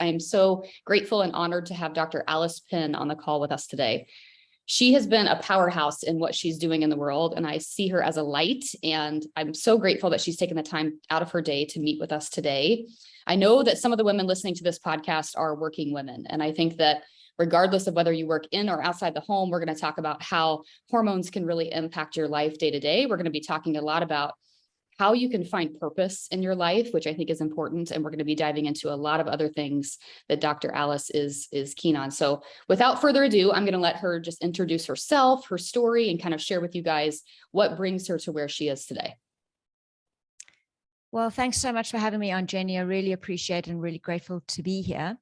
I am so grateful and honored to have Dr. Alice Penn on the call with us today. She has been a powerhouse in what she's doing in the world, and I see her as a light, and I'm so grateful that she's taken the time out of her day to meet with us today. I know that some of the women listening to this podcast are working women, and I think that regardless of whether you work in or outside the home, we're going to talk about how hormones can really impact your life day to day. We're going to be talking a lot about how you can find purpose in your life, which I think is important. And we're going to be diving into a lot of other things that Dr. Alice is keen on. So without further ado, I'm going to let her just introduce herself, her story, and kind of share with you guys what brings her to where she is today. Well, thanks so much for having me on, Jenny. I really appreciate it and really grateful to be here.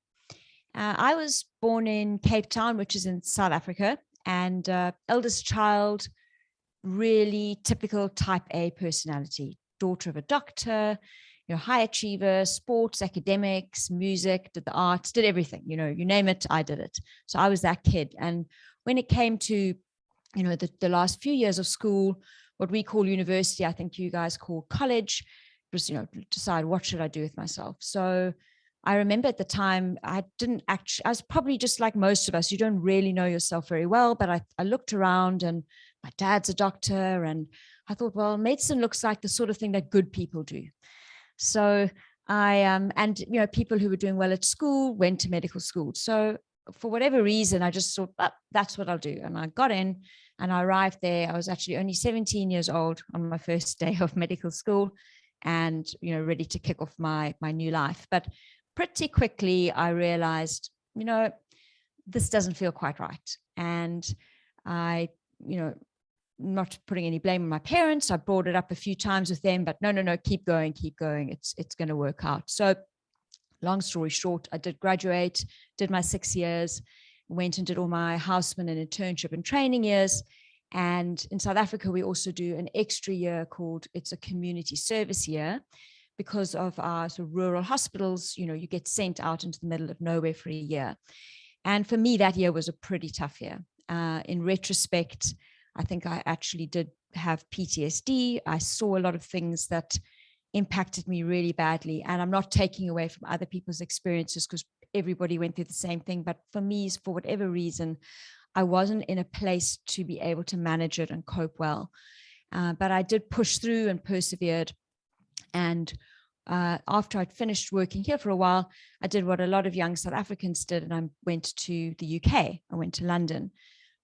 I was born in Cape Town, which is in South Africa, and eldest child, really typical type A personality. Daughter of a doctor, high achiever, sports, academics, music, did the arts, did everything, you name it, I did it. So I was that kid. And when it came to, the last few years of school, what we call university, I think you guys call college, it was, decide what should I do with myself. So I remember at the time, I was probably just like most of us, you don't really know yourself very well, but I looked around and my dad's a doctor, and I thought, well, medicine looks like the sort of thing that good people do. So people who were doing well at school went to medical school. So for whatever reason, I just thought, that's what I'll do. And I got in and I arrived there. I was actually only 17 years old on my first day of medical school and, ready to kick off my new life. But pretty quickly, I realized, this doesn't feel quite right. And I, not putting any blame on my parents. I brought it up a few times with them, but no, keep going. It's going to work out. So long story short, I did graduate, did my 6 years, went and did all my houseman and internship and training years. And in South Africa, we also do an extra year called, it's a community service year. Because of our sort of rural hospitals, you get sent out into the middle of nowhere for a year. And for me, that year was a pretty tough year. In retrospect, I think I actually did have PTSD. I saw a lot of things that impacted me really badly. And I'm not taking away from other people's experiences because everybody went through the same thing. But for me, for whatever reason, I wasn't in a place to be able to manage it and cope well. But I did push through and persevered. And after I'd finished working here for a while, I did what a lot of young South Africans did, and I went to the UK. I went to London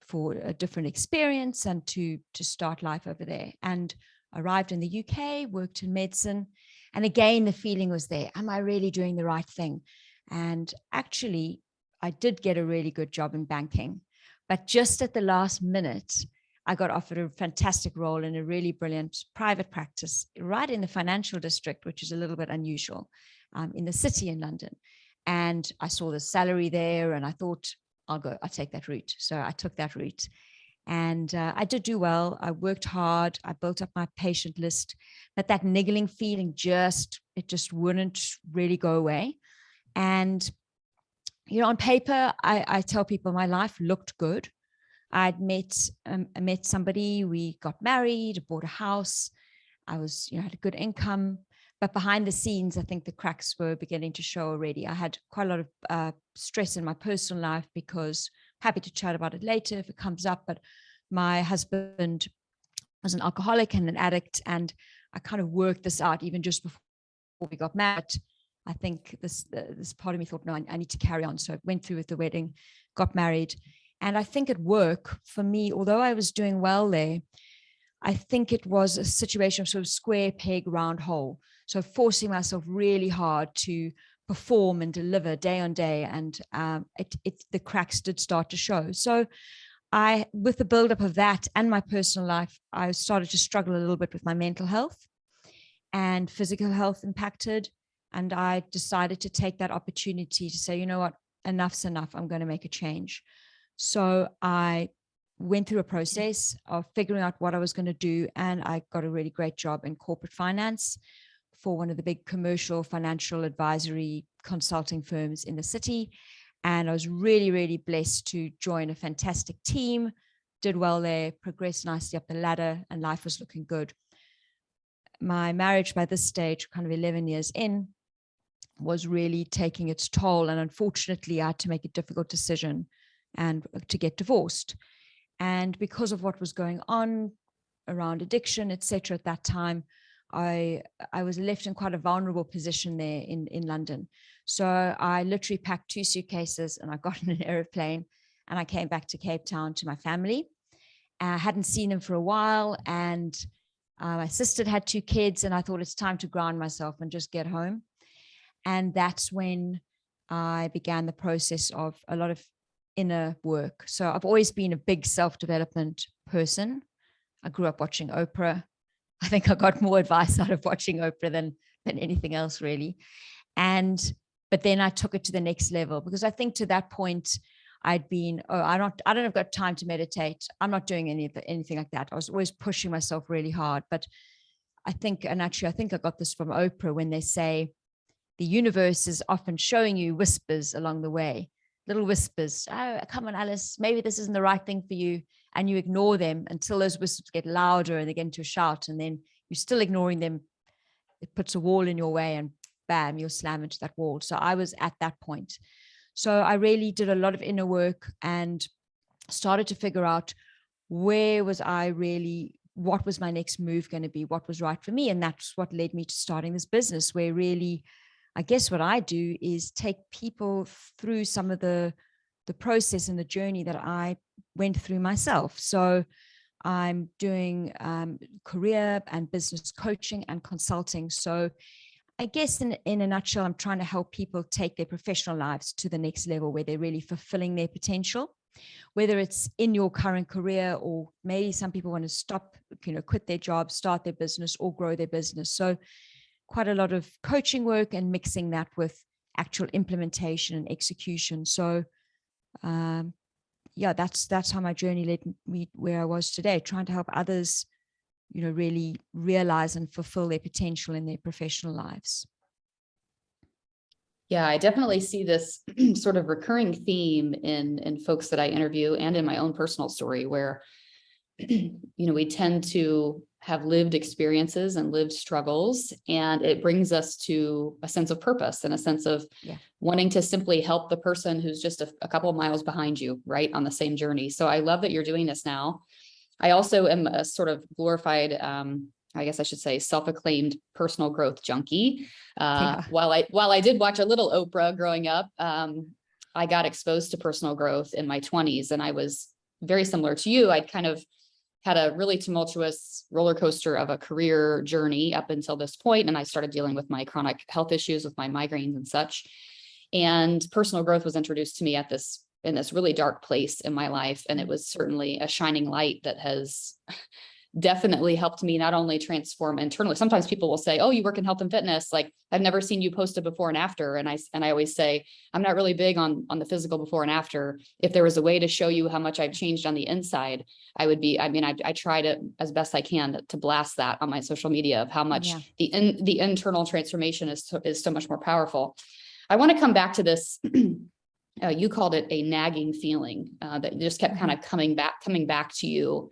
for a different experience and to start life over there. And arrived in the UK, worked in medicine. And again, the feeling was there. Am I really doing the right thing? And actually, I did get a really good job in banking. But just at the last minute, I got offered a fantastic role in a really brilliant private practice right in the financial district, which is a little bit unusual, in the city in London. And I saw the salary there and I thought, I'll take that route. So I took that route and I did do well. I worked hard. I built up my patient list, but that niggling feeling it just wouldn't really go away. And, on paper, I tell people my life looked good. I'd met somebody, we got married, bought a house. I was, had a good income, but behind the scenes, I think the cracks were beginning to show already. I had quite a lot of stress in my personal life because I'm happy to chat about it later if it comes up, but my husband was an alcoholic and an addict. And I kind of worked this out even just before we got married. I think this part of me thought, no, I need to carry on. So I went through with the wedding, got married. And I think at work, for me, although I was doing well there, I think it was a situation of sort of square peg, round hole. So forcing myself really hard to perform and deliver day on day. And the cracks did start to show. So with the buildup of that and my personal life, I started to struggle a little bit with my mental health and physical health impacted. And I decided to take that opportunity to say, you know what, enough's enough. I'm going to make a change. So I went through a process of figuring out what I was going to do. And I got a really great job in corporate finance for one of the big commercial financial advisory consulting firms in the city. And I was really, really blessed to join a fantastic team, did well there, progressed nicely up the ladder, and life was looking good. My marriage by this stage, kind of 11 years in, was really taking its toll. And unfortunately, I had to make a difficult decision and to get divorced. And because of what was going on around addiction, etc., at that time, I was left in quite a vulnerable position there in London. So I literally packed 2 suitcases and I got in an airplane and I came back to Cape Town to my family. I hadn't seen them for a while, and my sister had 2 kids, and I thought it's time to ground myself and just get home. And that's when I began the process of a lot of inner work. So I've always been a big self-development person. I grew up watching Oprah. I think I got more advice out of watching Oprah than anything else, really. But then I took it to the next level, because I think to that point I'd been, I don't have got time to meditate. I'm not doing anything like that. I was always pushing myself really hard. But I think I got this from Oprah, when they say the universe is often showing you whispers along the way, little whispers. Oh, come on, Alice, maybe this isn't the right thing for you. And you ignore them until those whispers get louder and they get into a shout. And then you're still ignoring them. It puts a wall in your way and bam, you'll slam into that wall. So I was at that point. So I really did a lot of inner work and started to figure out where was I really, what was my next move going to be, what was right for me. And that's what led me to starting this business, where really, I guess what I do is take people through some of the process and the journey that I went through myself. So I'm doing career and business coaching and consulting. So I guess in a nutshell, I'm trying to help people take their professional lives to the next level, where they're really fulfilling their potential, whether it's in your current career, or maybe some people want to stop, quit their job, start their business, or grow their business. So quite a lot of coaching work and mixing that with actual implementation and execution. So that's how my journey led me where I was today, trying to help others, really realize and fulfill their potential in their professional lives. Yeah, I definitely see this sort of recurring theme in folks that I interview and in my own personal story, where we tend to have lived experiences and lived struggles, and it brings us to a sense of purpose and a sense of wanting to simply help the person who's just a couple of miles behind you, right, on the same journey. So I love that you're doing this now. I also am a sort of glorified, I guess I should say, self-acclaimed personal growth junkie. While I did watch a little Oprah growing up, I got exposed to personal growth in my 20s, and I was very similar to you. I'd kind of had a really tumultuous roller coaster of a career journey up until this point, and I started dealing with my chronic health issues with my migraines and such. And personal growth was introduced to me in this really dark place in my life. And it was certainly a shining light that has definitely helped me not only transform internally. Sometimes people will say, oh, you work in health and fitness. Like, I've never seen you post a before and after. And I always say, I'm not really big on the physical before and after. If there was a way to show you how much I've changed on the inside, I try to, as best I can, to blast that on my social media of how much the internal transformation is so much more powerful. I want to come back to this. You called it a nagging feeling that just kept kind of coming back to you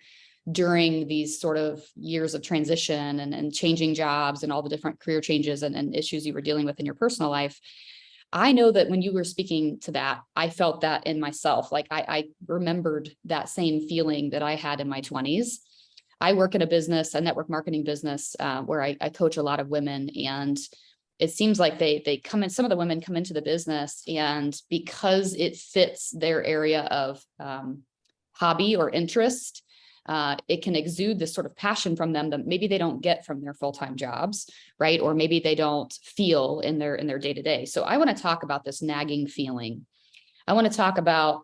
during these sort of years of transition and changing jobs and all the different career changes and issues you were dealing with in your personal life. I know that when you were speaking to that, I felt that in myself. Like I remembered that same feeling that I had in my 20s. I work in a network marketing business, where I coach a lot of women, and it seems like they come in, some of the women come into the business, and because it fits their area of hobby or interest, it can exude this sort of passion from them that maybe they don't get from their full-time jobs, right? Or maybe they don't feel in their day-to-day. So I want to talk about this nagging feeling. I want to talk about,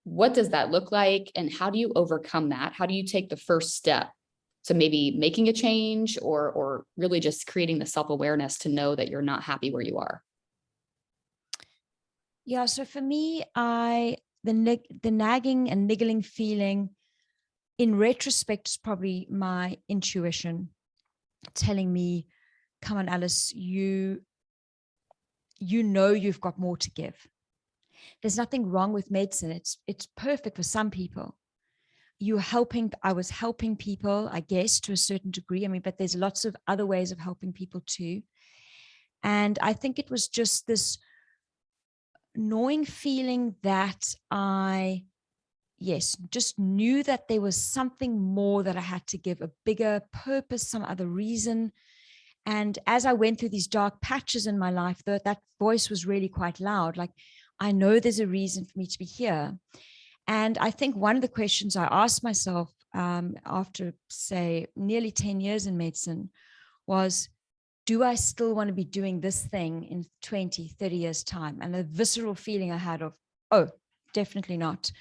what does that look like, and how do you overcome that? How do you take the first step to maybe making a change, or really just creating the self-awareness to know that you're not happy where you are? Yeah. So for me, the nagging and niggling feeling, in retrospect, is probably my intuition telling me, come on, Alice, you've got more to give. There's nothing wrong with medicine. It's perfect for some people. I was helping people, I guess, to a certain degree. But there's lots of other ways of helping people too. And I think it was just this gnawing feeling that just knew that there was something more that I had to give, a bigger purpose, some other reason. And as I went through these dark patches in my life, that voice was really quite loud. Like, I know there's a reason for me to be here. And I think one of the questions I asked myself after, say, nearly 10 years in medicine was, do I still want to be doing this thing in 20, 30 years' time? And the visceral feeling I had of, oh, definitely not,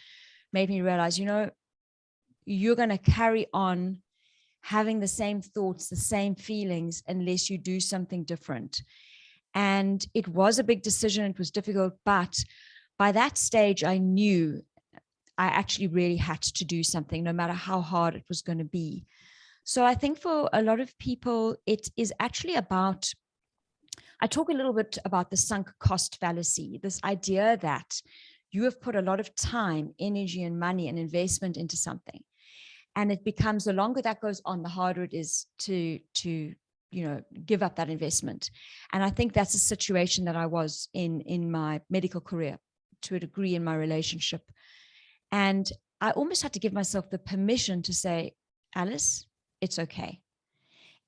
made me realize, you're going to carry on having the same thoughts, the same feelings, unless you do something different. And it was a big decision. It was difficult. But by that stage, I knew I actually really had to do something, no matter how hard it was going to be. So I think for a lot of people, it is actually about, I talk a little bit about the sunk cost fallacy, this idea that you have put a lot of time, energy, and money and investment into something. And it becomes, the longer that goes on, the harder it is to give up that investment. And I think that's a situation that I was in my medical career, to a degree in my relationship. And I almost had to give myself the permission to say, Alice, it's okay.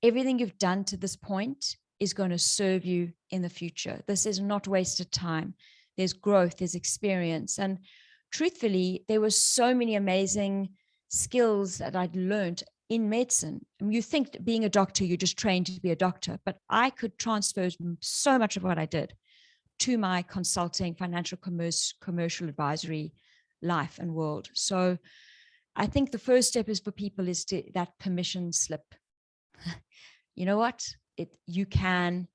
Everything you've done to this point is going to serve you in the future. This is not wasted time. There's growth, there's experience. And truthfully, there were so many amazing skills that I'd learned in medicine. I mean, you think that being a doctor, you're just trained to be a doctor, but I could transfer so much of what I did to my consulting, financial, commercial advisory life and world. So I think the first step is for people is to that permission slip. You know what? You can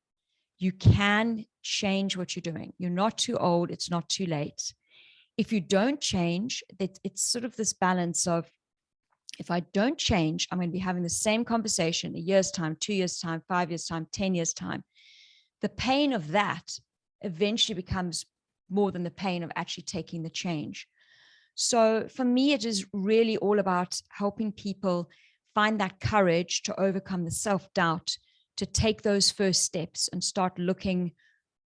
change what you're doing. You're not too old. It's not too late. If you don't change, it's sort of this balance of, if I don't change, I'm going to be having the same conversation a year's time, 2 years' time, 5 years' time, 10 years' time. The pain of that eventually becomes more than the pain of actually taking the change. So for me, it is really all about helping people find that courage to overcome the self-doubt, to take those first steps and start looking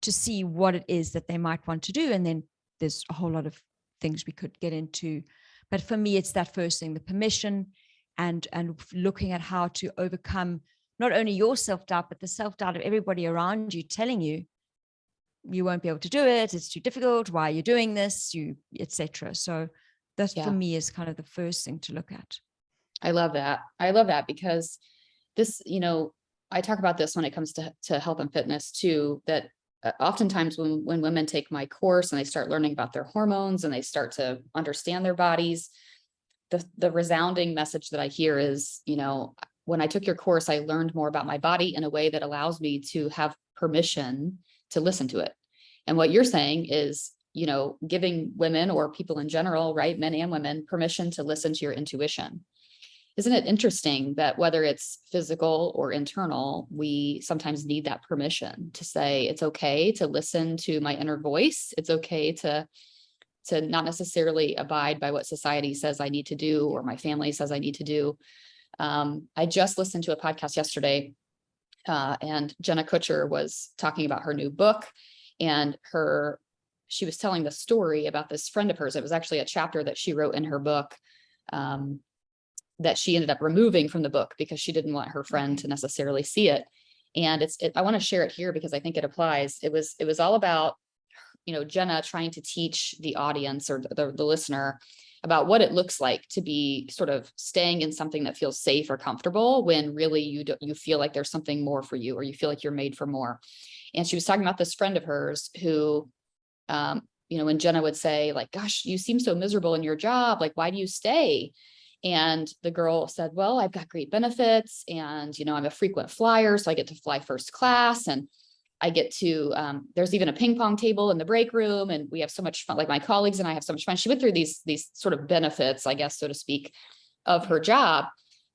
to see what it is that they might want to do. And then there's a whole lot of things we could get into. But for me, it's that first thing, the permission and looking at how to overcome not only your self-doubt, but the self-doubt of everybody around you telling you, you won't be able to do it. It's too difficult. Why are you doing this? Etc. So that for me is kind of the first thing to look at. I love that. I love that because this, I talk about this when it comes to health and fitness too, that oftentimes when women take my course and they start learning about their hormones and they start to understand their bodies, the resounding message that I hear is, when I took your course, I learned more about my body in a way that allows me to have permission to listen to it. And what you're saying is, giving women or people in general, right, men and women, permission to listen to your intuition. Isn't it interesting that whether it's physical or internal, we sometimes need that permission to say, it's okay to listen to my inner voice. It's okay to not necessarily abide by what society says I need to do or my family says I need to do. I just listened to a podcast yesterday, and Jenna Kutcher was talking about her new book, and she was telling the story about this friend of hers. It was actually a chapter that she wrote in her book, that she ended up removing from the book because she didn't want her friend to necessarily see it. And I want to share it here because I think it applies. It was all about, Jenna trying to teach the audience or the listener about what it looks like to be sort of staying in something that feels safe or comfortable when really you feel like there's something more for you, or you feel like you're made for more. And she was talking about this friend of hers who, when Jenna would say, like, gosh, you seem so miserable in your job. Like, why do you stay? And the girl said, well, I've got great benefits and, I'm a frequent flyer. So I get to fly first class, and I get to, there's even a ping pong table in the break room, and we have so much fun. Like, my colleagues and I have so much fun. She went through these sort of benefits, I guess, so to speak, of her job.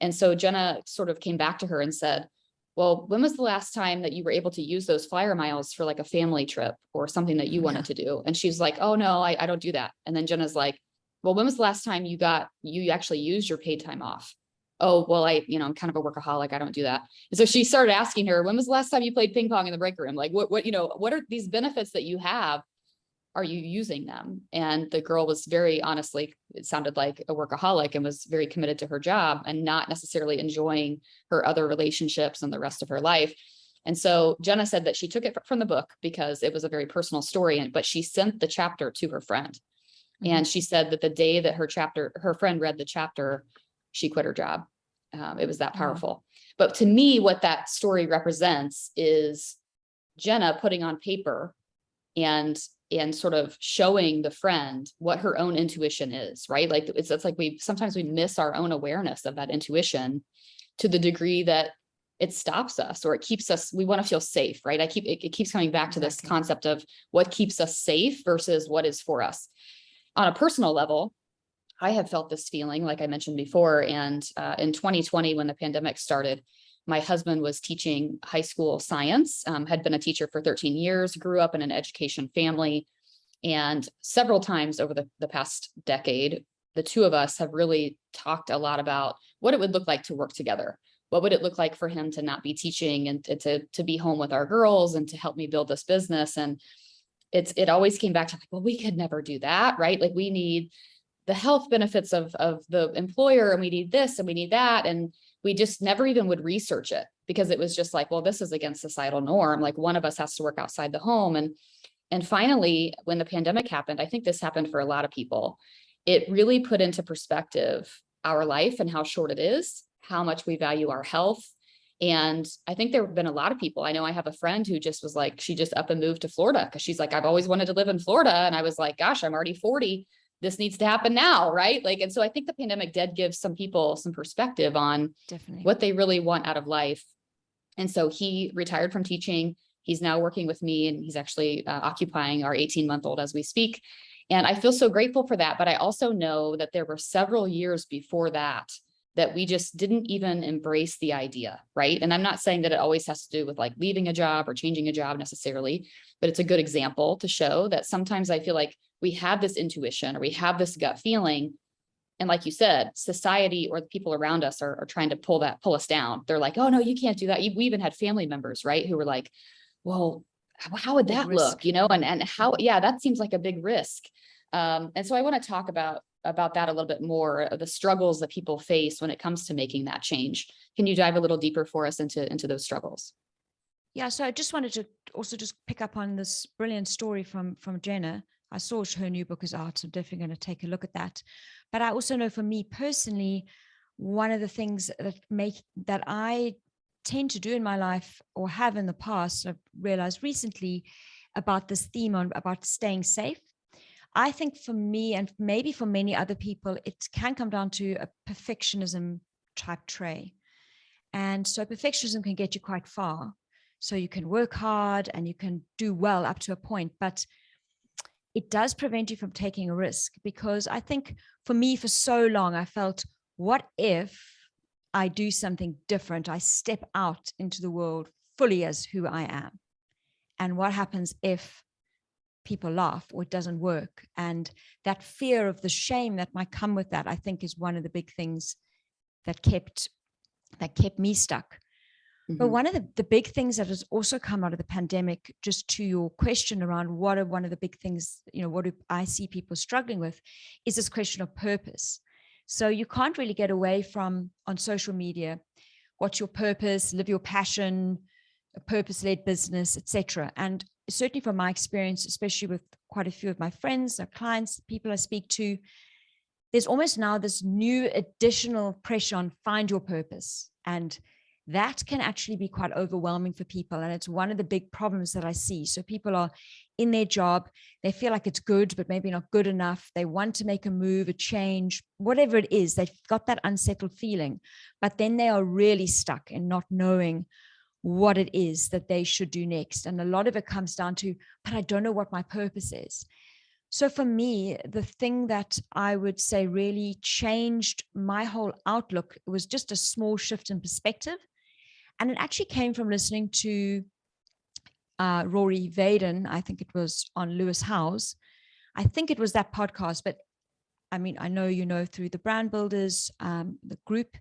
And so Jenna sort of came back to her and said, well, when was the last time that you were able to use those flyer miles for like a family trip or something that you wanted to do? And she's like, oh no, I don't do that. And then Jenna's like, well, when was the last time you actually used your paid time off? oh, well, I'm kind of a workaholic. I don't do that. And so she started asking her, when was the last time you played ping pong in the break room? Like what are these benefits that you have? Are you using them? And the girl was very honestly, it sounded like a workaholic and was very committed to her job and not necessarily enjoying her other relationships and the rest of her life. And so Jenna said that she took it from the book because it was a very personal story, but she sent the chapter to her friend. Mm-hmm. And she said that the day that her friend read the chapter, she quit her job. It was that powerful. Wow. But to me, what that story represents is Jenna putting on paper and sort of showing the friend what her own intuition is, right? Like it's like sometimes we miss our own awareness of that intuition to the degree that it stops us or it keeps us, we want to feel safe, right? It keeps coming back to this concept of what keeps us safe versus what is for us. On a personal level, I have felt this feeling, like I mentioned before, and in 2020, when the pandemic started, my husband was teaching high school science, had been a teacher for 13 years, grew up in an education family, and several times over the past decade, the two of us have really talked a lot about what it would look like to work together. What would it look like for him to not be teaching and to be home with our girls and to help me build this business? And it always came back to like, well, we could never do that, right? Like we need the health benefits of the employer, and we need this and we need that. And we just never even would research it because it was just like, well, this is against societal norm. Like one of us has to work outside the home. And finally, when the pandemic happened, I think this happened for a lot of people, it really put into perspective our life and how short it is, how much we value our health. And I think there have been a lot of people. I know I have a friend who just was like, she just up and moved to Florida because she's like, I've always wanted to live in Florida. And I was like, gosh, I'm already 40. This needs to happen now, right? Like, and so I think the pandemic did give some people some perspective on what they really want out of life. And so he retired from teaching. He's now working with me, and he's actually occupying our 18-month-old as we speak. And I feel so grateful for that. But I also know that there were several years before that we just didn't even embrace the idea, right? And I'm not saying that it always has to do with like leaving a job or changing a job necessarily, but it's a good example to show that sometimes I feel like we have this intuition or we have this gut feeling. And like you said, society or the people around us are trying to pull us down. They're like, oh no, you can't do that. We even had family members, right, who were like, well, how would that look? And how, yeah, that seems like a big risk. And so I want to talk about that a little bit more, the struggles that people face when it comes to making that change. Can you dive a little deeper for us into those struggles? Yeah, so I just wanted to also just pick up on this brilliant story from Jenna. I saw her new book is out, so I'm definitely going to take a look at that. But I also know for me personally, one of the things that I tend to do in my life or have in the past, I've realized recently about this theme about staying safe. I think for me, and maybe for many other people, it can come down to a perfectionism type trait. And so perfectionism can get you quite far. So you can work hard and you can do well up to a point, but it does prevent you from taking a risk. Because I think for me, for so long, I felt, what if I do something different? I step out into the world fully as who I am. And what happens if people laugh or it doesn't work? And that fear of the shame that might come with that, I think, is one of the big things that kept me stuck. Mm-hmm. But one of the big things that has also come out of the pandemic, just to your question around what are one of the big things, what do I see people struggling with, is this question of purpose. So you can't really get away from, on social media, what's your purpose, live your passion, a purpose-led business, etc. And certainly from my experience, especially with quite a few of my friends, our clients, people I speak to, there's almost now this new additional pressure on find your purpose. And that can actually be quite overwhelming for people. And it's one of the big problems that I see. So people are in their job, they feel like it's good, but maybe not good enough. They want to make a move, a change, whatever it is. They've got that unsettled feeling, but then they are really stuck in not knowing what it is that they should do next. And a lot of it comes down to, but I don't know what my purpose is. So for me, the thing that I would say really changed my whole outlook was just a small shift in perspective. And it actually came from listening to Rory Vaden. I think it was on Lewis Howes. I think it was that podcast, but I mean, I know through the Brand Builders, the group,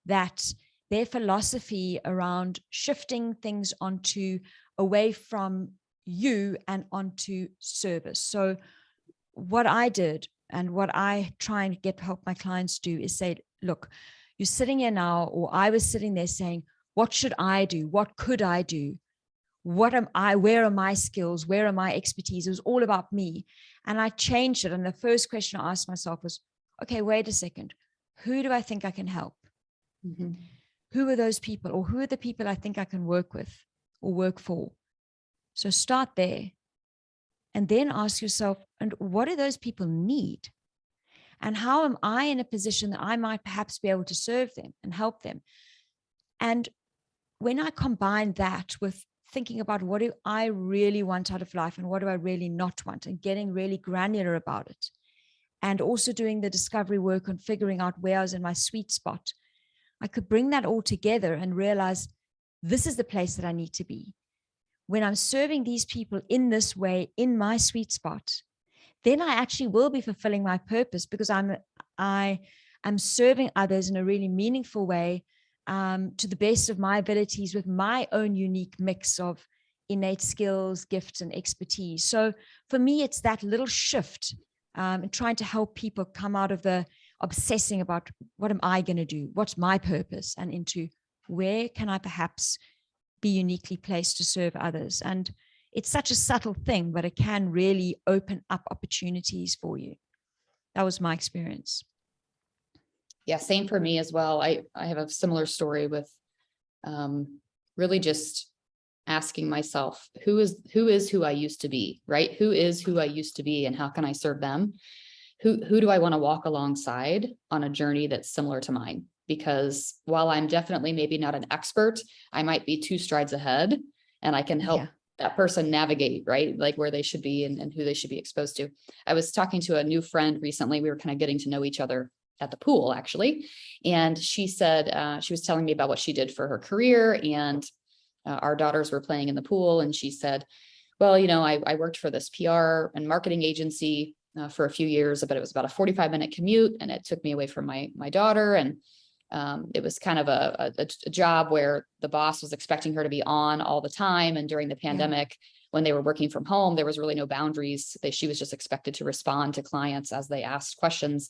that their philosophy around shifting things away from you and onto service. So what I did and what I try and help my clients do is say, look, you're sitting here now, or I was sitting there saying, what should I do? What could I do? What am I? Where are my skills? Where are my expertise? It was all about me. And I changed it. And the first question I asked myself was, okay, wait a second. Who do I think I can help? Mm-hmm. Who are those people, or who are the people I think I can work with or work for? So start there. And then ask yourself, and what do those people need? And how am I in a position that I might perhaps be able to serve them and help them? And when I combine that with thinking about what do I really want out of life and what do I really not want, and getting really granular about it, and also doing the discovery work and figuring out where I was in my sweet spot, I could bring that all together and realize this is the place that I need to be. When I'm serving these people in this way, in my sweet spot, then I actually will be fulfilling my purpose, because I am serving others in a really meaningful way, to the best of my abilities, with my own unique mix of innate skills, gifts, and expertise. So for me, it's that little shift, and trying to help people come out of the obsessing about what am I going to do? What's my purpose? And into where can I perhaps be uniquely placed to serve others? And it's such a subtle thing, but it can really open up opportunities for you. That was my experience. Yeah, same for me as well. I have a similar story with really just asking myself, who is who I used to be, right? Who is who I used to be, and how can I serve them? Who do I want to walk alongside on a journey that's similar to mine? Because while I'm definitely maybe not an expert, I might be 2 strides ahead, and I can help that person navigate, right? Like where they should be and who they should be exposed to. I was talking to a new friend recently. We were kind of getting to know each other at the pool, actually. And she said, she was telling me about what she did for her career, and our daughters were playing in the pool. And she said, well, I worked for this PR and marketing agency for a few years, but it was about a 45-minute commute, and it took me away from my daughter. And it was kind of a job where the boss was expecting her to be on all the time. And during the pandemic, when they were working from home, there was really no boundaries. She was just expected to respond to clients as they asked questions.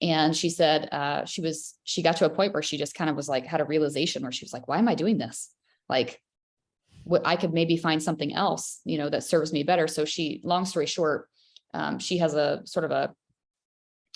And she said she got to a point where she just kind of was like, had a realization where she was like, why am I doing this? Like, I could maybe find something else, that serves me better. So long story short, she has a sort of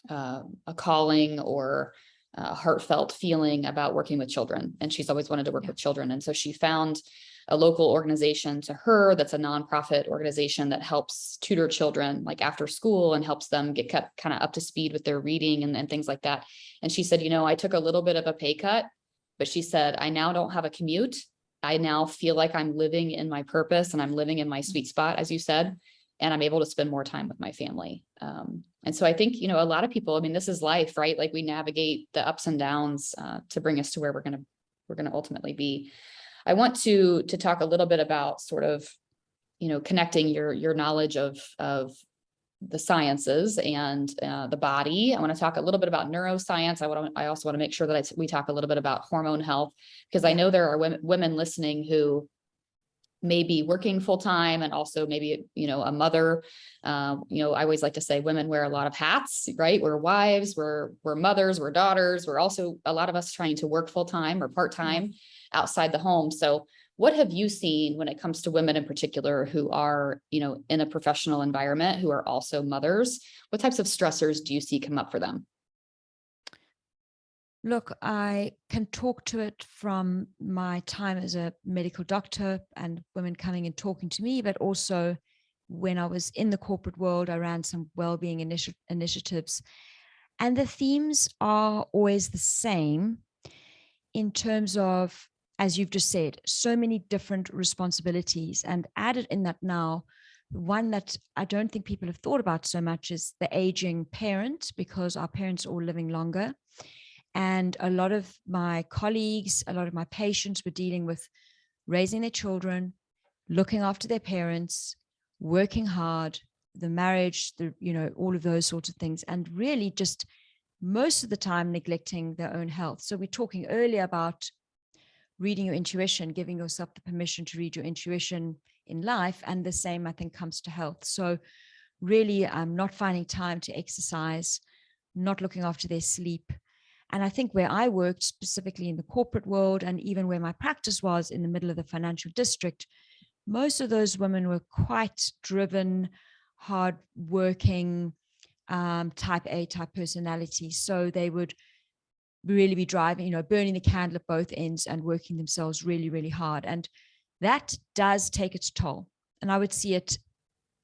a calling or a heartfelt feeling about working with children. And she's always wanted to work with children. And so she found a local organization to her that's a nonprofit organization that helps tutor children like after school and helps them get kind of up to speed with their reading and things like that. And she said, I took a little bit of a pay cut, but she said, I now don't have a commute. I now feel like I'm living in my purpose and I'm living in my sweet spot, as you said, and I'm able to spend more time with my family. And so I think, a lot of people, this is life, right? Like we navigate the ups and downs to bring us to where we're going to ultimately be. I want to talk a little bit about sort of, connecting your knowledge of the sciences and the body. I want to talk a little bit about neuroscience. I also want to make sure that we talk a little bit about hormone health, because I know there are women listening who may be working full time and also maybe, a mother. I always like to say women wear a lot of hats, right? We're wives, we're mothers, we're daughters. We're also, a lot of us, trying to work full time or part time outside the home. So what have you seen when it comes to women in particular who are, in a professional environment, who are also mothers? What types of stressors do you see come up for them? Look, I can talk to it from my time as a medical doctor and women coming and talking to me, but also when I was in the corporate world, I ran some well-being initiatives. And the themes are always the same in terms of, as you've just said, so many different responsibilities. And added in that now, one that I don't think people have thought about so much is the aging parent, because our parents are all living longer. And a lot of my colleagues, a lot of my patients were dealing with raising their children, looking after their parents, working hard, the marriage, all of those sorts of things, and really just most of the time neglecting their own health. So we're talking earlier about reading your intuition, giving yourself the permission to read your intuition in life. And the same, I think, comes to health. So really not finding time to exercise, not looking after their sleep. And I think where I worked specifically in the corporate world, and even where my practice was in the middle of the financial district, most of those women were quite driven, hardworking, type A type personality. So they would really be driving, burning the candle at both ends and working themselves really, really hard. And that does take its toll. And I would see it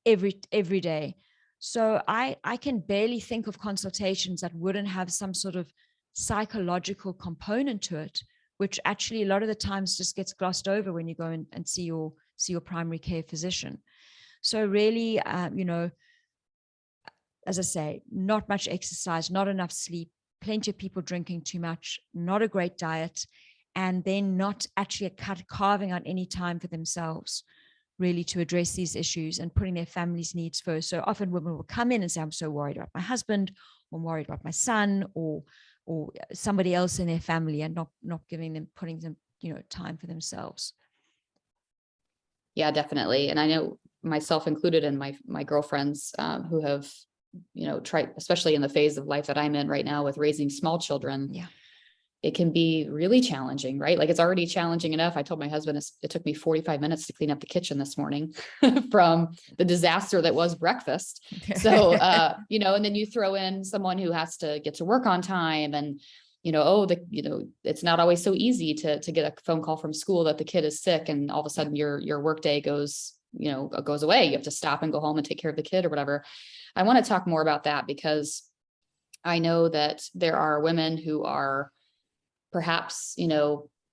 every day. So I can barely think of consultations that wouldn't have some sort of psychological component to it, which actually a lot of the times just gets glossed over when you go and see your primary care physician. So really, as I say, not much exercise, not enough sleep, plenty of people drinking too much, not a great diet, and then not actually carving out any time for themselves really to address these issues and putting their family's needs first. So often women will come in and say, I'm so worried about my husband, or I'm worried about my son, or somebody else in their family, and not putting them, time for themselves. Yeah, definitely. And I know myself included, and my girlfriends who have, tried, especially in the phase of life that I'm in right now with raising small children. Yeah. It can be really challenging, right? Like, it's already challenging enough. I told my husband it took me 45 minutes to clean up the kitchen this morning from the disaster that was breakfast. So, and then you throw in someone who has to get to work on time, and, it's not always so easy to get a phone call from school that the kid is sick, and all of a sudden your work day goes away. You have to stop and go home and take care of the kid or whatever. I want to talk more about that, because I know that there are women who are perhaps,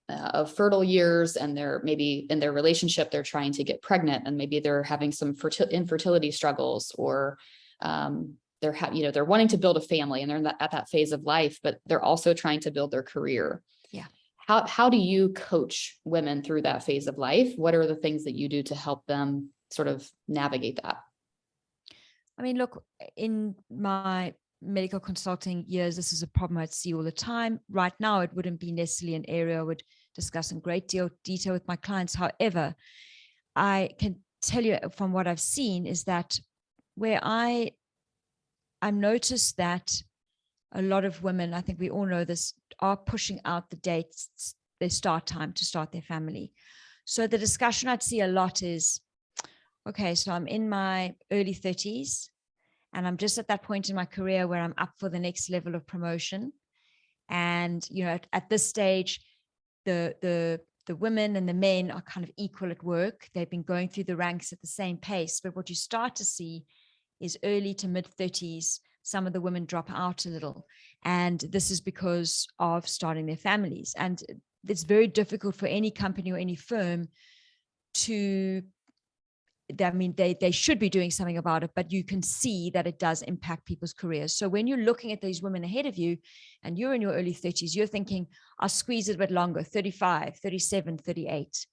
of fertile years, and they're maybe in their relationship, they're trying to get pregnant, and maybe they're having some infertility struggles, or they're wanting to build a family, and they're at that phase of life, but they're also trying to build their career. Yeah. How do you coach women through that phase of life? What are the things that you do to help them sort of navigate that? I mean, look, in my medical consulting years, this is a problem I'd see all the time. Right now, it wouldn't be necessarily an area I would discuss in great detail with my clients. However, I can tell you from what I've seen is that where I noticed that a lot of women, I think we all know this, are pushing out the dates, their start time to start their family. So the discussion I'd see a lot is, okay, so I'm in my early 30s, and I'm just at that point in my career where I'm up for the next level of promotion. And, at this stage, the women and the men are kind of equal at work. They've been going through the ranks at the same pace. But what you start to see is early to mid 30s, some of the women drop out a little. And this is because of starting their families. And it's very difficult for any company or any firm to, they should be doing something about it, but you can see that it does impact people's careers. So when you're looking at these women ahead of you and you're in your early 30s, you're thinking, I'll squeeze it a bit longer, 35, 37, 38.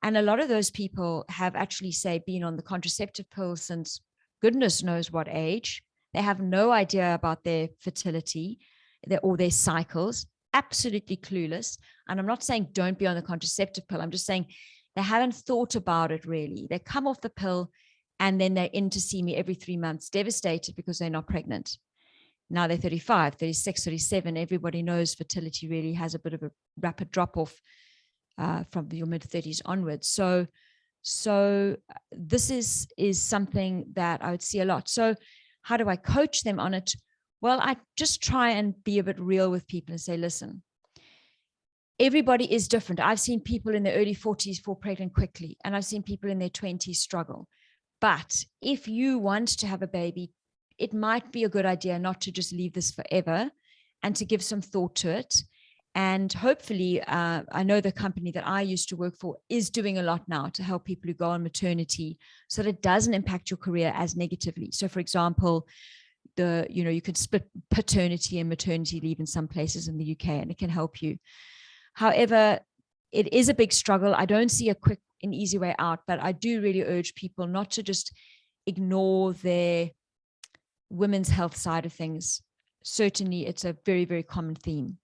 And a lot of those people have actually, say, been on the contraceptive pill since goodness knows what age. They have no idea about their fertility or their cycles, absolutely clueless. And I'm not saying don't be on the contraceptive pill. I'm just saying they haven't thought about it really. They come off the pill and then they're in to see me every 3 months, devastated because they're not pregnant. Now they're 35, 36, 37. Everybody knows fertility really has a bit of a rapid drop off from your mid 30s onwards. So this is something that I would see a lot. So how do I coach them on it? Well, I just try and be a bit real with people and say, listen, everybody is different. I've seen people in their early 40s fall pregnant quickly, and I've seen people in their 20s struggle. But if you want to have a baby, it might be a good idea not to just leave this forever and to give some thought to it. And hopefully, I know the company that I used to work for is doing a lot now to help people who go on maternity so that it doesn't impact your career as negatively. So for example, you could split paternity and maternity leave in some places in the UK, and it can help you. However, it is a big struggle. I don't see a quick and easy way out, but I do really urge people not to just ignore their women's health side of things. certainly it's a very, very common theme.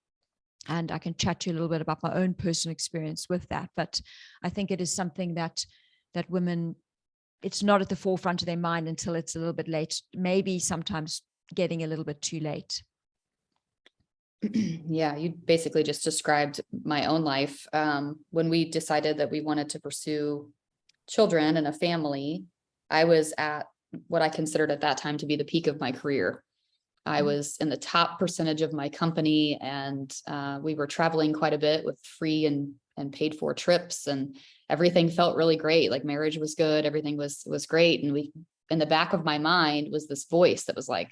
And I can chat to you a little bit about my own personal experience with that. But I think it is something that women, it's not at the forefront of their mind until it's a little bit late, maybe sometimes getting a little bit too late. Yeah, you basically just described my own life. When we decided that we wanted to pursue children and a family, I was at what I considered at that time to be the peak of my career. I was in the top percentage of my company, and we were traveling quite a bit with free and paid for trips, and everything felt really great. Like marriage was good, everything was great. And in the back of my mind was this voice that was like,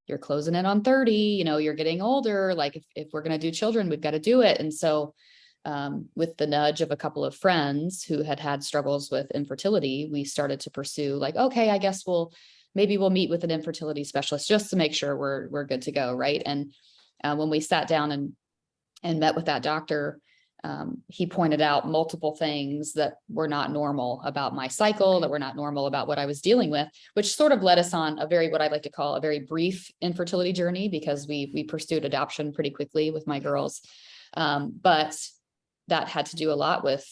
you're closing in on 30, you're getting older. Like if we're going to do children, we've got to do it. And so with the nudge of a couple of friends who had struggles with infertility, we started to pursue like, okay, I guess maybe we'll meet with an infertility specialist just to make sure we're good to go. Right. And when we sat down and met with that doctor, he pointed out multiple things that were not normal about my cycle, that were not normal about what I was dealing with, which sort of led us on what I'd like to call a very brief infertility journey, because we pursued adoption pretty quickly with my girls. But that had to do a lot with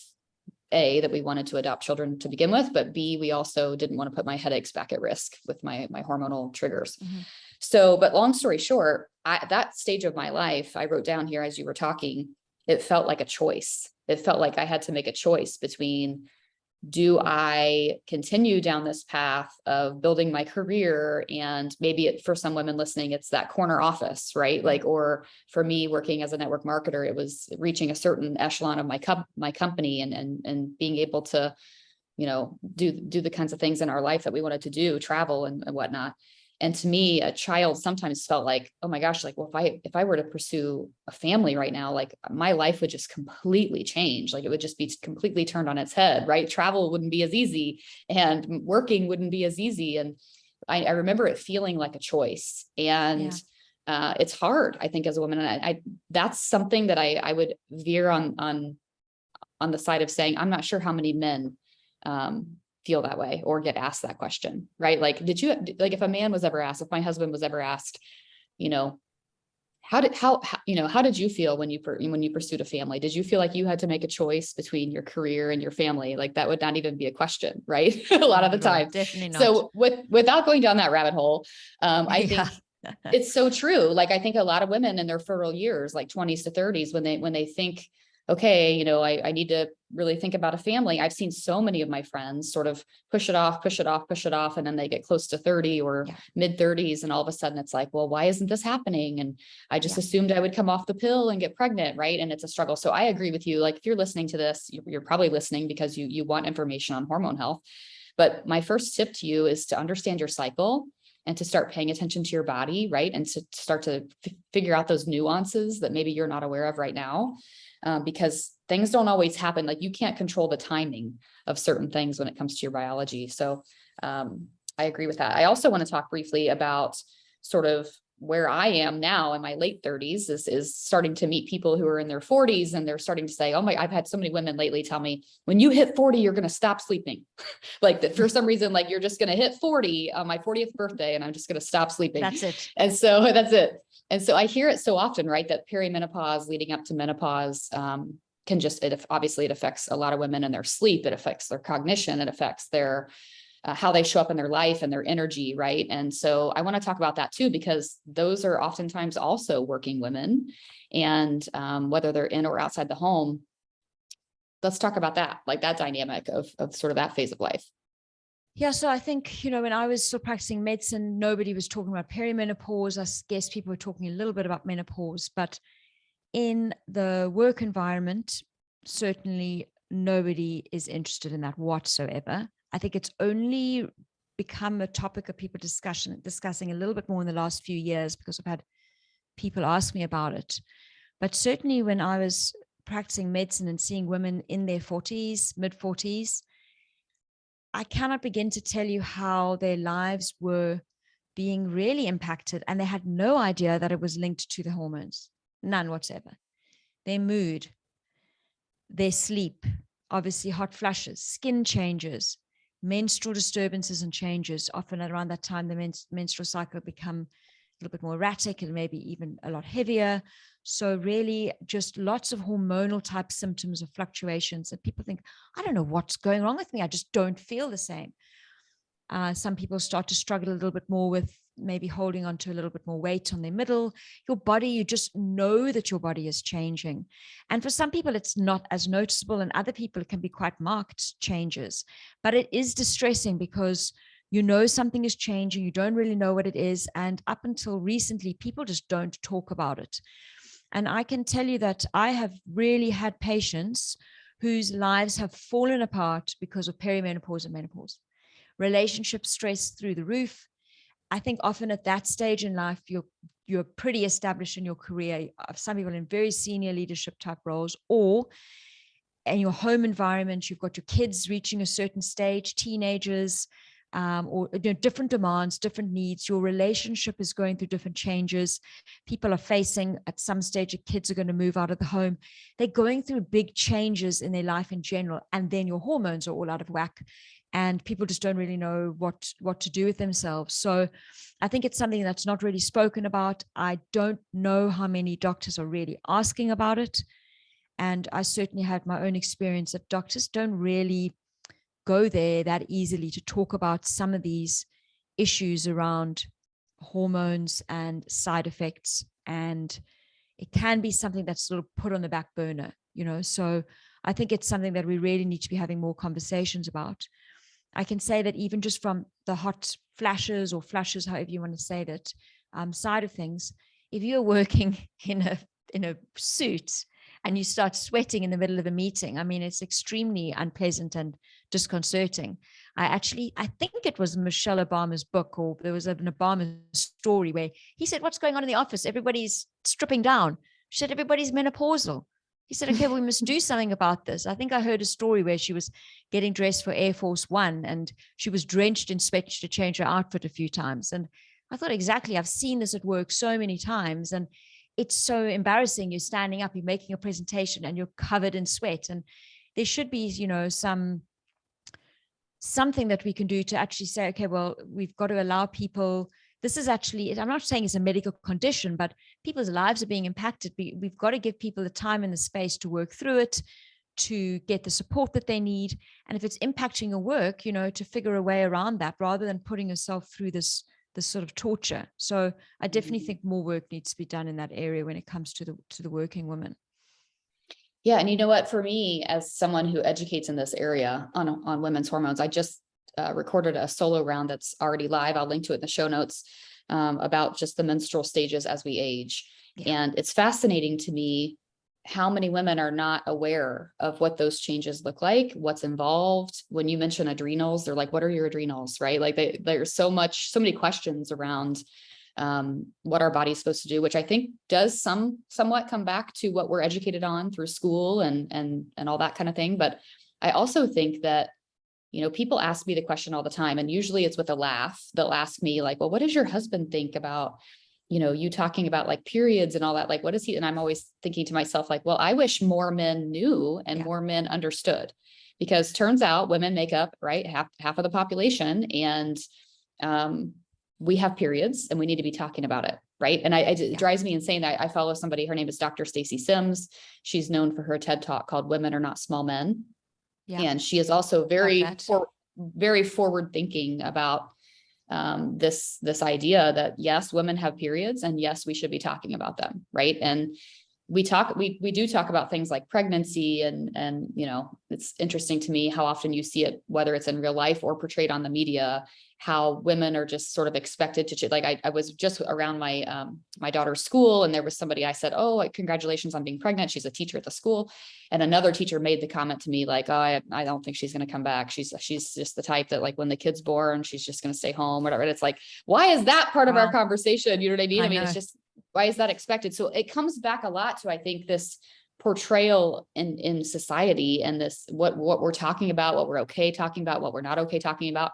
A, that we wanted to adopt children to begin with, but B, we also didn't want to put my headaches back at risk with my hormonal triggers. Mm-hmm. So, but long story short, that stage of my life, I wrote down here as you were talking, it felt like a choice. It felt like I had to make a choice between, do I continue down this path of building my career? And maybe for some women listening, it's that corner office, right? Like, or for me working as a network marketer, it was reaching a certain echelon of my company and being able to, do the kinds of things in our life that we wanted to do, travel and whatnot. And to me, a child sometimes felt like, oh my gosh, like, well, if I were to pursue a family right now, like my life would just completely change. Like it would just be completely turned on its head, right? Travel wouldn't be as easy and working wouldn't be as easy. And I remember it feeling like a choice. And it's hard, I think, as a woman. And that's something that I would veer on the side of saying, I'm not sure how many men feel that way or get asked that question, right? Like, if a man was ever asked, if my husband was ever asked, how did you feel when you pursued a family? Did you feel like you had to make a choice between your career and your family? Like that would not even be a question, right? A lot of the time. Definitely not. So without going down that rabbit hole, I think it's so true. Like, I think a lot of women in their fertile years, like 20s to 30s, when they think, okay, I need to really think about a family. I've seen so many of my friends sort of push it off. And then they get close to 30 or mid 30s. And all of a sudden it's like, well, why isn't this happening? And I just assumed I would come off the pill and get pregnant. Right. And it's a struggle. So I agree with you. Like, if you're listening to this, you're probably listening because you want information on hormone health. But my first tip to you is to understand your cycle and to start paying attention to your body. Right. And to start to figure out those nuances that maybe you're not aware of right now. Because things don't always happen. Like, you can't control the timing of certain things when it comes to your biology. So I agree with that. I also want to talk briefly about sort of where I am now in my late 30s is starting to meet people who are in their 40s, and they're starting to say, I've had so many women lately tell me, when you hit 40, you're going to stop sleeping. Like that for some reason, like you're just going to hit 40 on my 40th birthday and I'm just going to stop sleeping. That's it. And so that's it. And so I hear it so often, right? That perimenopause leading up to menopause obviously it affects a lot of women and their sleep. It affects their cognition. It affects their how they show up in their life and their energy, right? And so I want to talk about that too, because those are oftentimes also working women, and whether they're in or outside the home. Let's talk about that, like that dynamic of sort of that phase of life. Yeah, so I think, when I was still practicing medicine, nobody was talking about perimenopause. I guess people were talking a little bit about menopause, but in the work environment, certainly nobody is interested in that whatsoever. I think it's only become a topic of people discussing a little bit more in the last few years, because I've had people ask me about it. But certainly when I was practicing medicine and seeing women in their 40s, mid 40s, I cannot begin to tell you how their lives were being really impacted, and they had no idea that it was linked to the hormones, none whatsoever. Their mood, their sleep, obviously hot flushes, skin changes, menstrual disturbances and changes. Often around that time, the menstrual cycle become little bit more erratic and maybe even a lot heavier. So really just lots of hormonal type symptoms or fluctuations that people think, I don't know what's going wrong with me. I just don't feel the same. Some people start to struggle a little bit more with maybe holding on to a little bit more weight on their middle. Your body, you just know that your body is changing. And for some people, it's not as noticeable, and other people, it can be quite marked changes. But it is distressing because you know something is changing, you don't really know what it is. And up until recently, people just don't talk about it. And I can tell you that I have really had patients whose lives have fallen apart because of perimenopause and menopause. Relationship stress through the roof. I think often at that stage in life, you're pretty established in your career. Some people in very senior leadership type roles, or in your home environment, you've got your kids reaching a certain stage, teenagers, or different demands, different needs. Your relationship is going through different changes. People are facing at some stage, your kids are going to move out of the home. They're going through big changes in their life in general. And then your hormones are all out of whack. And people just don't really know what to do with themselves. So I think it's something that's not really spoken about. I don't know how many doctors are really asking about it. And I certainly had my own experience that doctors don't really go there that easily to talk about some of these issues around hormones and side effects. And it can be something that's sort of put on the back burner, So I think it's something that we really need to be having more conversations about. I can say that even just from the hot flashes or flushes, however you want to say that, side of things, if you're working in a suit and you start sweating in the middle of a meeting, I mean, it's extremely unpleasant and disconcerting. I think it was Michelle Obama's book, or there was an Obama story where he said, what's going on in the office? Everybody's stripping down. She said, everybody's menopausal. He said, okay, we must do something about this. I think I heard a story where she was getting dressed for Air Force One and she was drenched in sweat to change her outfit a few times. And I thought, exactly, I've seen this at work so many times. And it's so embarrassing. You're standing up, you're making a presentation and you're covered in sweat. And there should be, something that we can do to actually say, okay, well, we've got to allow people. This is actually, I'm not saying it's a medical condition, but people's lives are being impacted. We've got to give people the time and the space to work through it, to get the support that they need. And if it's impacting your work, to figure a way around that rather than putting yourself through this sort of torture. So I definitely think more work needs to be done in that area when it comes to the working woman. Yeah. And you know what, for me, as someone who educates in this area on women's hormones, I just recorded a solo round that's already live. I'll link to it in the show notes, about just the menstrual stages as we age. Yeah. And it's fascinating to me how many women are not aware of what those changes look like, what's involved. When you mention adrenals, they're like, what are your adrenals, right? Like there's so many questions around what our body's supposed to do, which I think does somewhat come back to what we're educated on through school and all that kind of thing. But I also think that, people ask me the question all the time, and usually it's with a laugh. They'll ask me like, well, what does your husband think about, you talking about like periods and all that? Like, what is he? And I'm always thinking to myself, like, well, I wish more men knew and more men understood, because turns out women make up, right, half of the population. And we have periods and we need to be talking about it. Right. And it drives me insane that I follow somebody, her name is Dr. Stacey Sims. She's known for her TED Talk called Women Are Not Small Men. Yeah. And she is also very forward thinking about this idea that yes, women have periods and yes, we should be talking about them. Right. And we do talk about things like pregnancy and, it's interesting to me how often you see it, whether it's in real life or portrayed on the media, how women are just sort of expected to, like, I was just around my, my daughter's school, and there was somebody, I said, oh, congratulations on being pregnant. She's a teacher at the school. And another teacher made the comment to me, like, oh, I don't think she's going to come back. She's just the type that, like, when the kid's born, she's just going to stay home, whatever. And it's like, why is that part of our conversation? You know what I mean? I mean, it's just, why is that expected? So it comes back a lot to, I think, this portrayal in society, and this, what we're talking about, what we're okay talking about, what we're not okay talking about.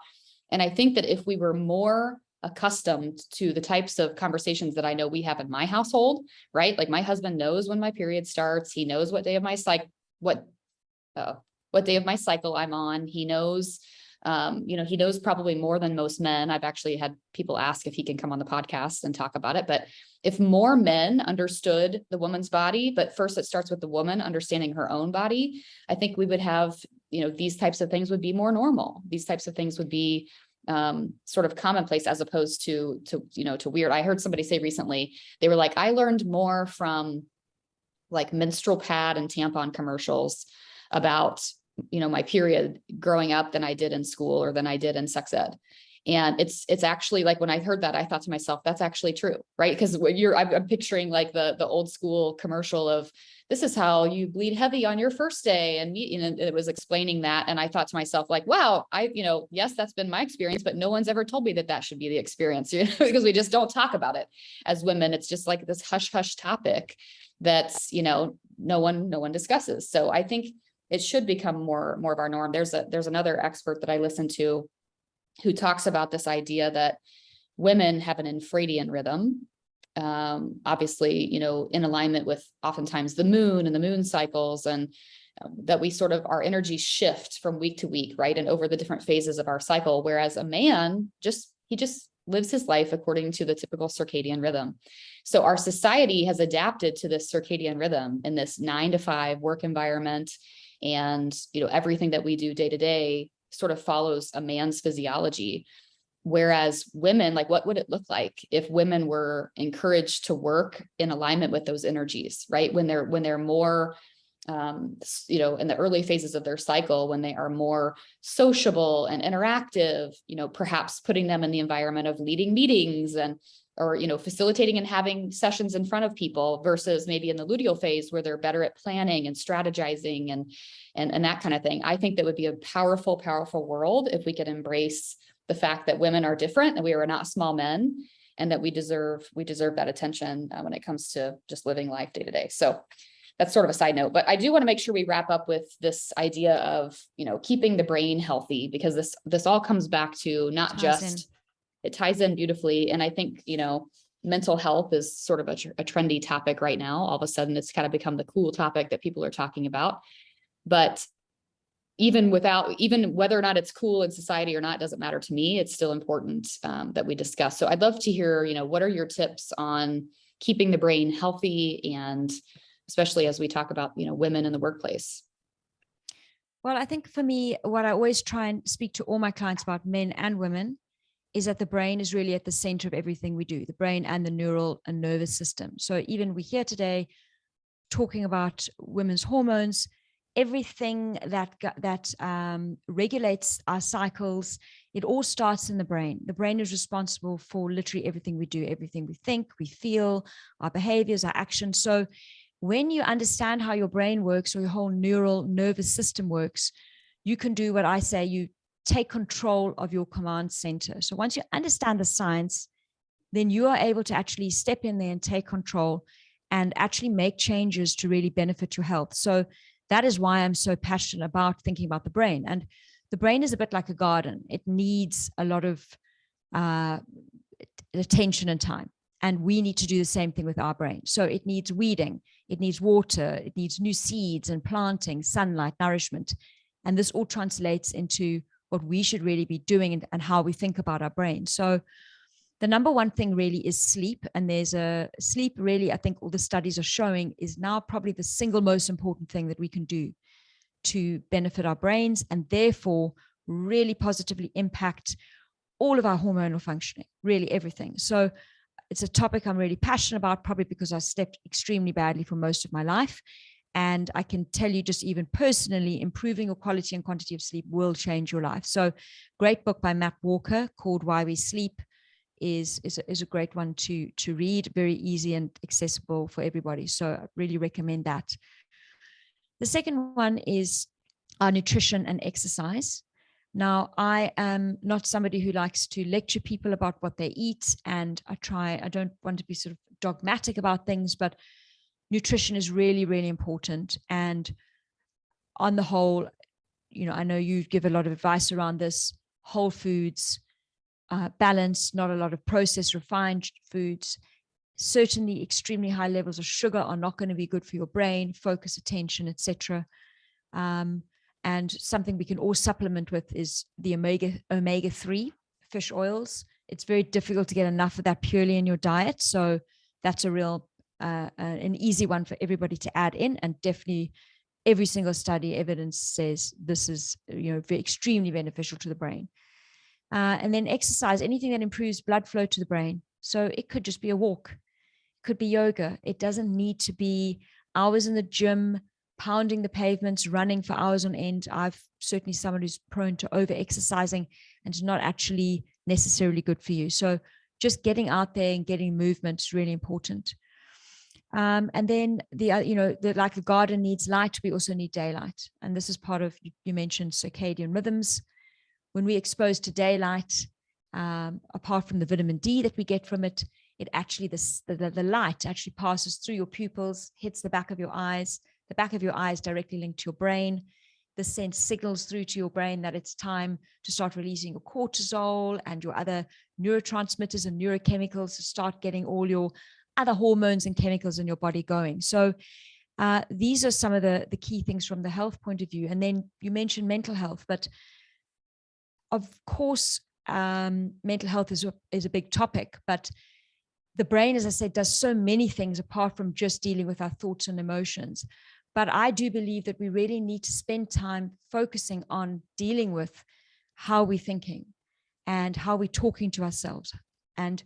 And I think that if we were more accustomed to the types of conversations that I know we have in my household, right? Like, my husband knows when my period starts. He knows what day of my cycle, what day of my cycle I'm on. He knows He knows probably more than most men. I've actually had people ask if he can come on the podcast and talk about it. But if more men understood the woman's body, but first it starts with the woman understanding her own body, I think we would have, these types of things would be more normal. These types of things would be sort of commonplace as opposed to weird. I heard somebody say recently, they were like, I learned more from like menstrual pad and tampon commercials about, my period growing up than I did in school or than I did in sex ed. And it's actually like, when I heard that, I thought to myself, that's actually true, right? Because when I'm picturing like the old school commercial of, this is how you bleed heavy on your first day. And, it was explaining that. And I thought to myself, like, wow, yes, that's been my experience, but no one's ever told me that should be the experience, because we just don't talk about it as women. It's just like this hush hush topic that's, no one discusses. So I think it should become more of our norm. There's another expert that I listen to who talks about this idea that women have an infradian rhythm, obviously, in alignment with oftentimes the moon and the moon cycles, and that we sort of, our energy shift from week to week, right? And over the different phases of our cycle, whereas a man he just lives his life according to the typical circadian rhythm. So our society has adapted to this circadian rhythm in this 9 to 5 work environment. And, everything that we do day to day sort of follows a man's physiology. Whereas women, like, what would it look like if women were encouraged to work in alignment with those energies, right? When they're more, in the early phases of their cycle, when they are more sociable and interactive, perhaps putting them in the environment of leading meetings or facilitating and having sessions in front of people, versus maybe in the luteal phase where they're better at planning and strategizing and that kind of thing. I think that would be a powerful, powerful world if we could embrace the fact that women are different, that we are not small men, and that we deserve that attention when it comes to just living life day to day. So that's sort of a side note, but I do want to make sure we wrap up with this idea of, keeping the brain healthy, because this all comes back to not just, it ties in beautifully. And I think, mental health is sort of a trendy topic right now. All of a sudden, it's kind of become the cool topic that people are talking about. But even whether or not it's cool in society or not, doesn't matter to me. It's still important that we discuss. So I'd love to hear, what are your tips on keeping the brain healthy, and especially as we talk about, women in the workplace? Well, I think for me, what I always try and speak to all my clients about, men and women, is that the brain is really at the center of everything we do, the brain and the neural and nervous system. So even we're here today talking about women's hormones, everything that regulates our cycles, it all starts in the brain. The brain is responsible for literally everything we do, everything we think, we feel, our behaviors, our actions. So when you understand how your brain works, or your whole neural nervous system works, you can do what I say, you take control of your command center. So once you understand the science, then you are able to actually step in there and take control and actually make changes to really benefit your health. So that is why I'm so passionate about thinking about the brain. And the brain is a bit like a garden. It needs a lot of attention and time. And we need to do the same thing with our brain. So it needs weeding, it needs water, it needs new seeds and planting, sunlight, nourishment. And this all translates into what we should really be doing and how we think about our brain. So the number one thing really is sleep. And there's sleep really, I think all the studies are showing, is now probably the single most important thing that we can do to benefit our brains, and therefore really positively impact all of our hormonal functioning, really everything. So it's a topic I'm really passionate about, probably because I slept extremely badly for most of my life. And I can tell you, just even personally, improving your quality and quantity of sleep will change your life. So great book by Matt Walker called Why We Sleep is a great one to read, very easy and accessible for everybody. So I really recommend that. The second one is our nutrition and exercise. Now, I am not somebody who likes to lecture people about what they eat, and I don't want to be sort of dogmatic about things, but nutrition is really, really important. And on the whole, I know you give a lot of advice around this: whole foods, balance, not a lot of processed, refined foods. Certainly, extremely high levels of sugar are not going to be good for your brain, focus, attention, etc. And And something we can all supplement with is the omega-3 fish oils. It's very difficult to get enough of that purely in your diet. So that's a real, an easy one for everybody to add in. And definitely every single study evidence says this is, extremely beneficial to the brain. And then exercise, anything that improves blood flow to the brain. So it could just be a walk, it could be yoga. It doesn't need to be hours in the gym, pounding the pavements, running for hours on end. I've certainly someone who's prone to over exercising and it's not actually necessarily good for you. So just getting out there and getting movement is really important. And then like the garden needs light, we also need daylight. And this is part of, you mentioned circadian rhythms. When we expose to daylight, apart from the vitamin D that we get from it, it actually, the light actually passes through your pupils, hits the back of your eyes. The back of your eyes directly linked to your brain. The sense signals through to your brain that it's time to start releasing your cortisol and your other neurotransmitters and neurochemicals to start getting all your other hormones and chemicals in your body going. So these are some of the key things from the health point of view. And then you mentioned mental health, but of course, mental health is a big topic, but the brain, as I said, does so many things apart from just dealing with our thoughts and emotions. But I do believe that we really need to spend time focusing on dealing with how we're thinking and how we're talking to ourselves. And,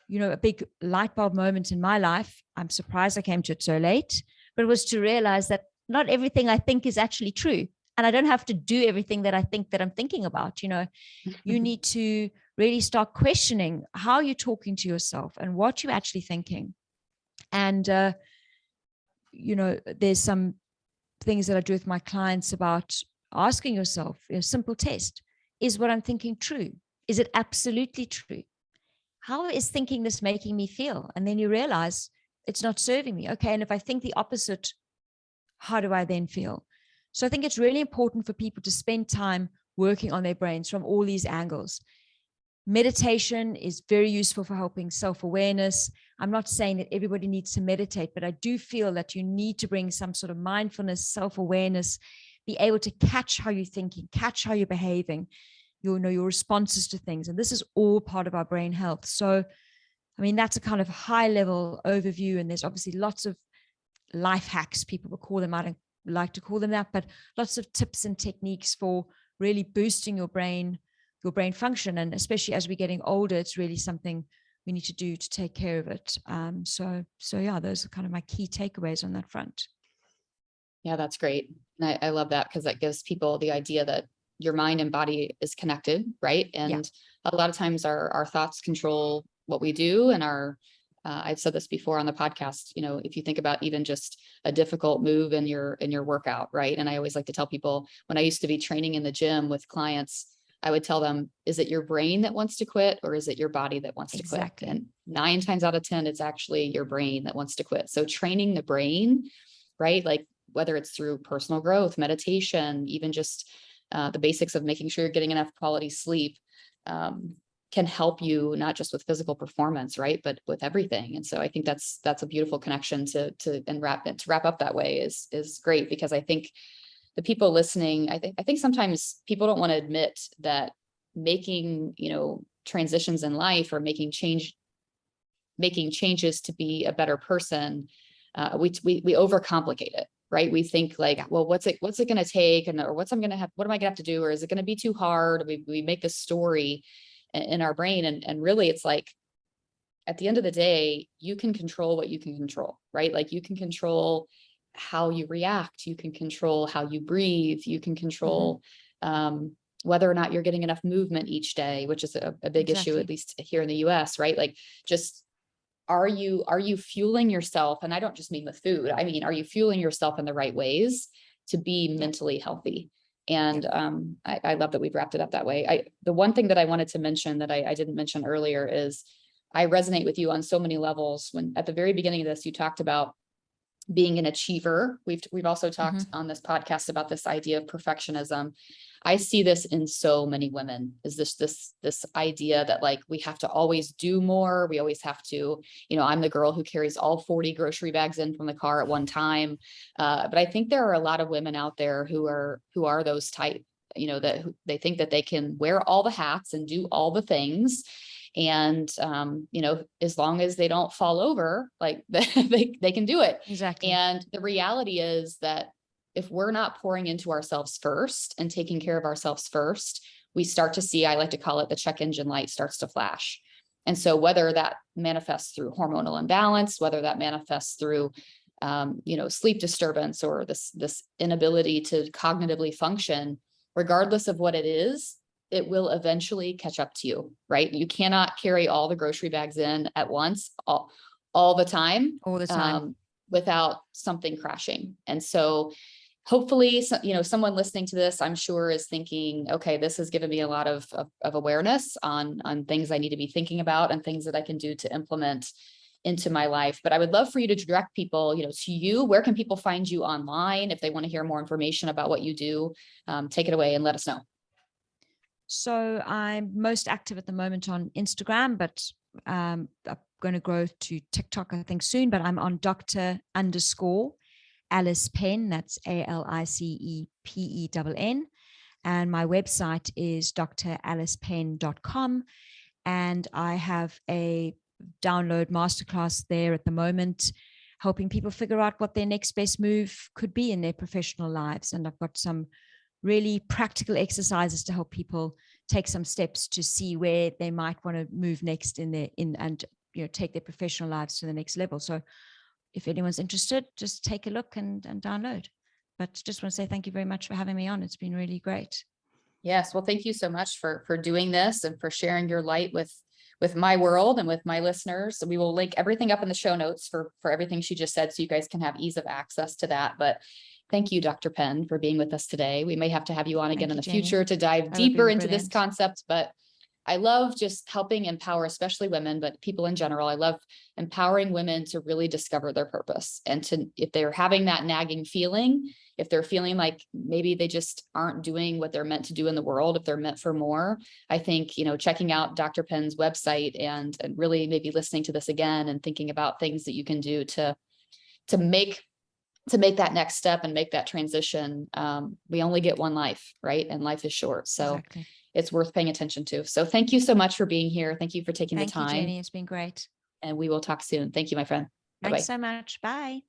a big light bulb moment in my life, I'm surprised I came to it so late, but it was to realize that not everything I think is actually true. And I don't have to do everything that I think that I'm thinking about. You need to really start questioning how you're talking to yourself and what you're actually thinking. And, there's some things that I do with my clients about asking yourself a simple test. Is what I'm thinking true? Is it absolutely true? How is thinking this making me feel? And then you realize it's not serving me. Okay. And if I think the opposite, how do I then feel? So I think it's really important for people to spend time working on their brains from all these angles. Meditation is very useful for helping self-awareness. I'm not saying that everybody needs to meditate, but I do feel that you need to bring some sort of mindfulness, self-awareness, be able to catch how you're thinking, catch how you're behaving, your responses to things. And this is all part of our brain health. So, that's a kind of high level overview. And there's obviously lots of life hacks, people will call them. I don't like to call them that, but lots of tips and techniques for really boosting your brain function. And especially as we're getting older, it's really something we need to do to take care of it. So yeah, those are kind of my key takeaways on that front. Yeah, that's great. And I love that because that gives people the idea that your mind and body is connected, right? And a lot of times our thoughts control what we do. And I've said this before on the podcast, if you think about even just a difficult move in your workout, right? And I always like to tell people, when I used to be training in the gym with clients, I would tell them, is it your brain that wants to quit or is it your body that wants to quit? And 9 times out of 10, it's actually your brain that wants to quit. So training the brain, right? Like whether it's through personal growth, meditation, even just the basics of making sure you're getting enough quality sleep, can help you not just with physical performance, right, but with everything. And so I think that's a beautiful connection to wrap up that way is great, because I think the people listening, I think sometimes people don't want to admit that making, transitions in life or making changes to be a better person, we overcomplicate it. Right. We think like, well, what's it going to take? Or what am I going to have to do? Or is it going to be too hard? We make this story in our brain. And really it's like, at the end of the day, you can control what you can control, right? Like you can control how you react. You can control how you breathe. You can control, whether or not you're getting enough movement each day, which is a big issue, at least here in the US, right? Like just, are you fueling yourself? And I don't just mean with food. I mean, are you fueling yourself in the right ways to be mentally healthy? And I love that we've wrapped it up that way. The one thing that I wanted to mention that I didn't mention earlier is I resonate with you on so many levels. When at the very beginning of this, you talked about being an achiever. We've also talked Mhm. on this podcast about this idea of perfectionism. I see this in so many women, is this idea that like we have to always do more. We always have to, I'm the girl who carries all 40 grocery bags in from the car at one time. But I think there are a lot of women out there who are those type, that they think that they can wear all the hats and do all the things. And, as long as they don't fall over, like they can do it. Exactly. And the reality is that if we're not pouring into ourselves first and taking care of ourselves first, we start to see, I like to call it, the check engine light starts to flash. And so whether that manifests through hormonal imbalance, whether that manifests through, sleep disturbance, or this inability to cognitively function, regardless of what it is, it will eventually catch up to you, right? You cannot carry all the grocery bags in at once, all the time, All the time. without something crashing. And so hopefully, someone listening to this, I'm sure, is thinking, okay, this has given me a lot of awareness on things I need to be thinking about and things that I can do to implement into my life. But I would love for you to direct people, to you. Where can people find you online if they want to hear more information about what you do? Take it away and let us know. So I'm most active at the moment on Instagram, but I'm going to grow to TikTok, I think, soon. But I'm on Dr._Alice Penn. That's ALICEPENN. And my website is dralicepenn.com. And I have a download masterclass there at the moment, helping people figure out what their next best move could be in their professional lives. And I've got some really practical exercises to help people take some steps to see where they might want to move next and take their professional lives to the next level. So if anyone's interested, just take a look and download. But just want to say thank you very much for having me on. It's been really great. Yes. Well, thank you so much for doing this and for sharing your light with my world and with my listeners. So we will link everything up in the show notes for everything she just said, so you guys can have ease of access to that. But thank you, Dr. Penn, for being with us today. We may have to have you on again in the future to dive deeper into this concept, but I love just helping empower, especially women, but people in general. I love empowering women to really discover their purpose, and if they're having that nagging feeling, if they're feeling like maybe they just aren't doing what they're meant to do in the world, if they're meant for more, I think, checking out Dr. Penn's website and really maybe listening to this again and thinking about things that you can do to make that next step and make that transition. We only get one life, right? And life is short. So exactly. It's worth paying attention to. So thank you so much for being here. Thank you for taking the time. Thank you, Jenny. It's been great. And we will talk soon. Thank you, my friend. Thanks so much. Bye.